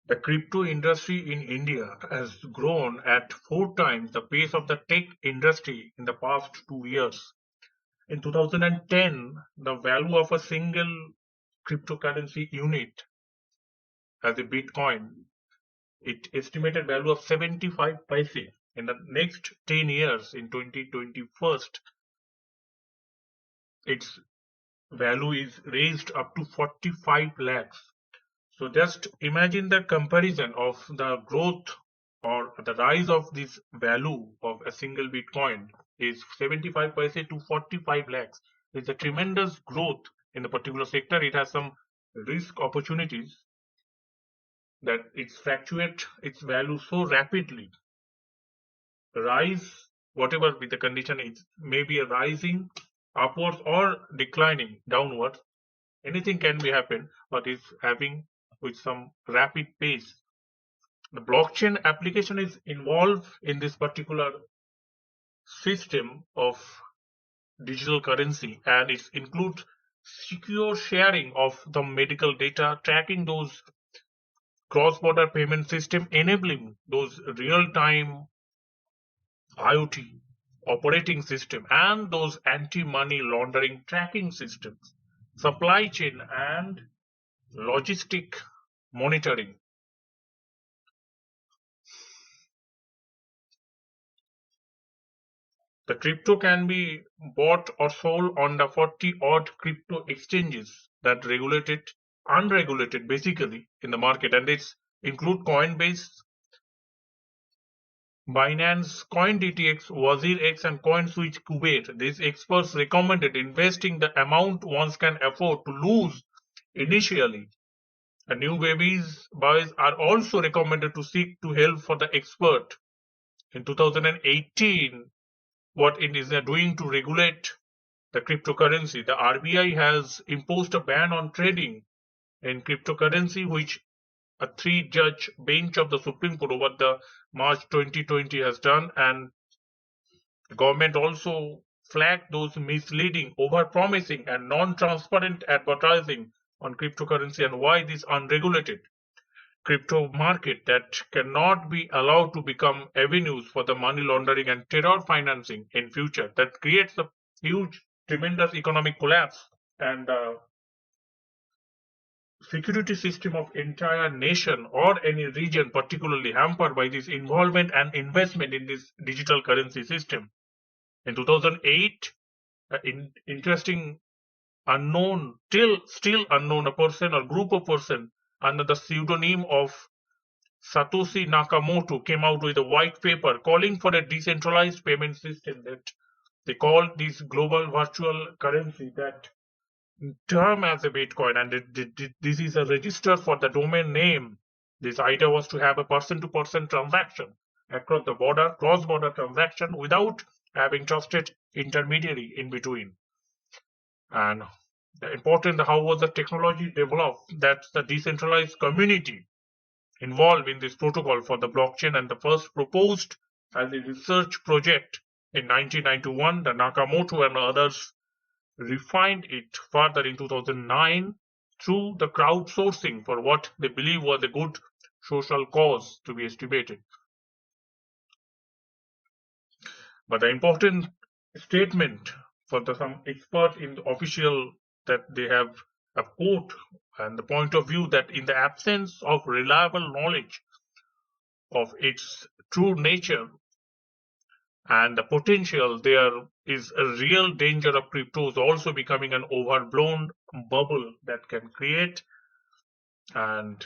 The crypto industry in India has grown at 4 times the pace of the tech industry in the past 2 years. In 2010, the value of a single cryptocurrency unit as a Bitcoin, it estimated value of 75 paise. In the next 10 years, in 2021, its value is raised up to 45 lakhs. So just imagine the comparison of the growth or the rise of this value of a single Bitcoin is 75 paise to 45 lakhs. It's a tremendous growth in the particular sector. It has some risk opportunities that it fluctuates its value so rapidly. Rise, whatever be the condition, it may be a rising upwards or declining downwards. Anything can be happen, but it's having with some rapid pace. The blockchain application is involved in this particular system of digital currency, and it includes secure sharing of the medical data, tracking those cross-border payment system, enabling those real-time IoT operating system and those anti-money laundering tracking systems, supply chain and logistic monitoring. The crypto can be bought or sold on the 40 odd crypto exchanges that regulated, unregulated basically in the market, and it's include Coinbase, Binance, CoinDTX, WazirX, and CoinSwitch Kuwait. These experts recommended investing the amount one can afford to lose initially. And new boys are also recommended to seek to help for the expert. In 2018, what it is doing to regulate the cryptocurrency, the RBI has imposed a ban on trading in cryptocurrency, which a 3-judge bench of the Supreme Court over the March 2020 has done, and the government also flagged those misleading, over-promising, and non-transparent advertising on cryptocurrency and why this unregulated crypto market that cannot be allowed to become avenues for the money laundering and terror financing in future. That creates a huge, tremendous economic collapse, and the security system of entire nation or any region particularly hampered by this involvement and investment in this digital currency system. In 2008, interesting unknown, still unknown, a person or group of person under the pseudonym of Satoshi Nakamoto came out with a white paper calling for a decentralized payment system that they call this global virtual currency that term as a Bitcoin, and this is a register for the domain name. This idea was to have a person-to-person transaction across the border, cross-border transaction without having trusted intermediary in between. And the important, how was the technology developed? That's the decentralized community involved in this protocol for the blockchain, and the first proposed as a research project in 1991. The Nakamoto and others refined it further in 2009 through the crowdsourcing for what they believe was a good social cause to be estimated. But the important statement for some experts in the official that they have a quote and the point of view that in the absence of reliable knowledge of its true nature and the potential, there is a real danger of cryptos also becoming an overblown bubble that can create. And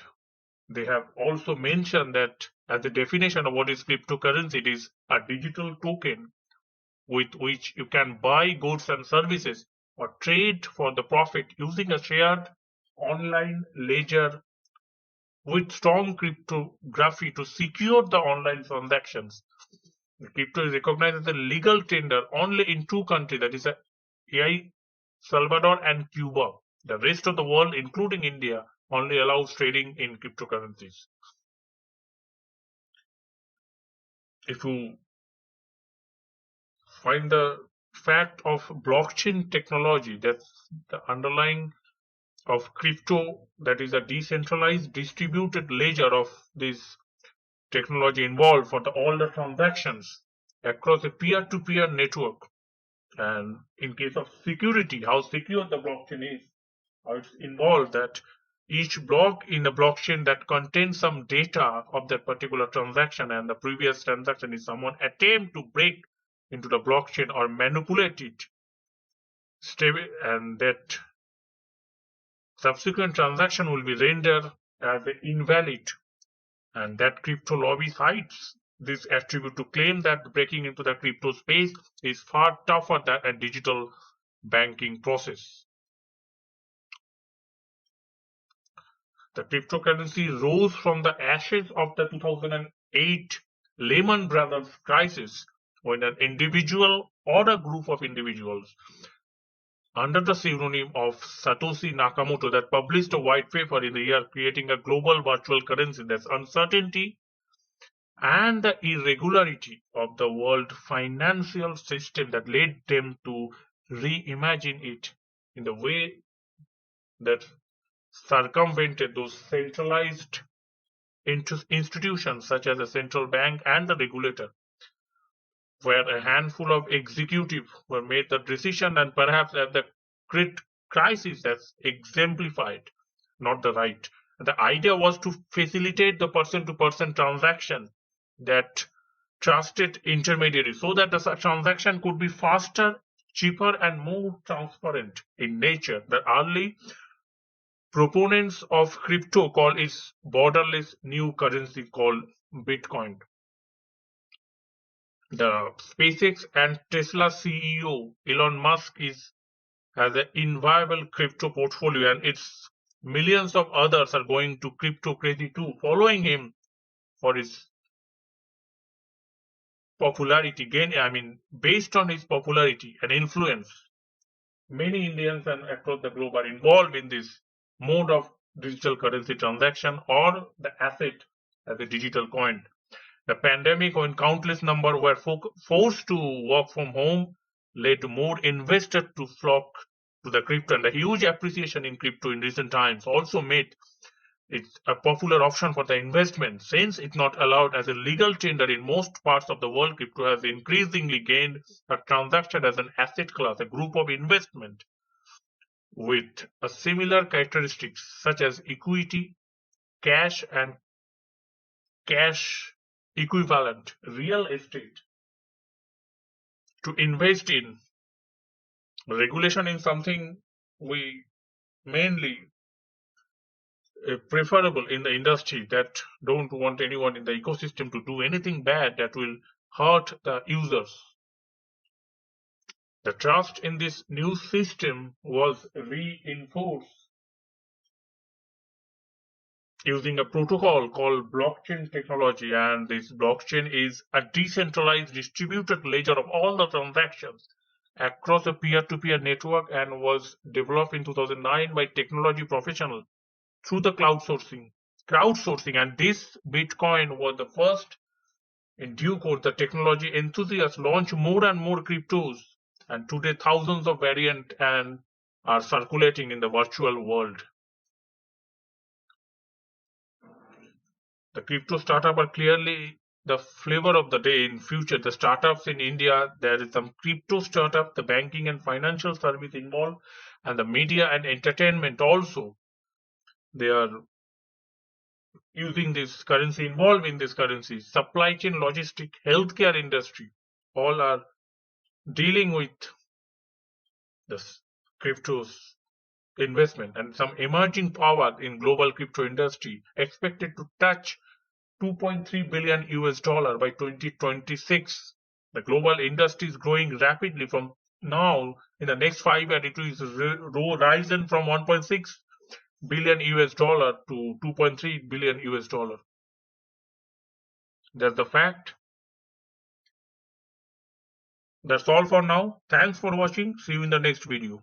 they have also mentioned that as a definition of what is cryptocurrency, it is a digital token with which you can buy goods and services or trade for the profit using a shared online ledger with strong cryptography to secure the online transactions. Crypto is recognized as a legal tender only in 2 countries, that is El Salvador and Cuba. The rest of the world, including India, only allows trading in cryptocurrencies. If you find the fact of blockchain technology, that's the underlying of crypto, that is a decentralized distributed ledger of this technology involved for all the transactions across a peer-to-peer network. And in case of security, how secure the blockchain is, how it's involved that each block in the blockchain that contains some data of that particular transaction and the previous transaction is someone attempt to break into the blockchain or manipulate it, and that subsequent transaction will be rendered as invalid, and that crypto lobby cites this attribute to claim that breaking into the crypto space is far tougher than a digital banking process. The cryptocurrency rose from the ashes of the 2008 Lehman Brothers crisis, when an individual or a group of individuals under the pseudonym of Satoshi Nakamoto that published a white paper in the year creating a global virtual currency. That's uncertainty and the irregularity of the world financial system that led them to reimagine it in the way that circumvented those centralized institutions such as the central bank and the regulator, where a handful of executives were made the decision, and perhaps at the crisis that's exemplified, not the right. The idea was to facilitate the person-to-person transaction, that trusted intermediary, so that the transaction could be faster, cheaper, and more transparent in nature. The early proponents of crypto call it borderless new currency called Bitcoin. The SpaceX and Tesla CEO Elon Musk has an inviolable crypto portfolio, and its millions of others are going to crypto crazy too, following him for his popularity. Based on his popularity and influence, many Indians and across the globe are involved in this mode of digital currency transaction or the asset as a digital coin. The pandemic, when countless number were forced to work from home, led to more investors to flock to the crypto, and the huge appreciation in crypto in recent times also made it a popular option for the investment. Since it's not allowed as a legal tender in most parts of the world, crypto has increasingly gained a transaction as an asset class, a group of investment with a similar characteristics such as equity, cash, and cash equivalent real estate to invest in. Regulation is something we mainly preferable in the industry, that don't want anyone in the ecosystem to do anything bad that will hurt the users. The trust in this new system was reinforced using a protocol called blockchain technology, and this blockchain is a decentralized distributed ledger of all the transactions across a peer-to-peer network, and was developed in 2009 by technology professionals through the crowdsourcing, and this Bitcoin was the first. In due course, the technology enthusiasts launch more and more cryptos, and today thousands of variants and are circulating in the virtual world. The crypto startup are clearly the flavor of the day. In future, the startups in India, there is some crypto startup, the banking and financial service involved, and the media and entertainment also. They are using this currency, involved in this currency. Supply chain, logistic, healthcare industry, all are dealing with this cryptos investment, and some emerging power in global crypto industry expected to touch 2.3 billion US dollar by 2026. The global industry is growing rapidly. From now, in the next 5 years, it will risen from 1.6 billion US dollar to 2.3 billion US dollar. That's the fact. That's all for now. Thanks for watching. See you in the next video.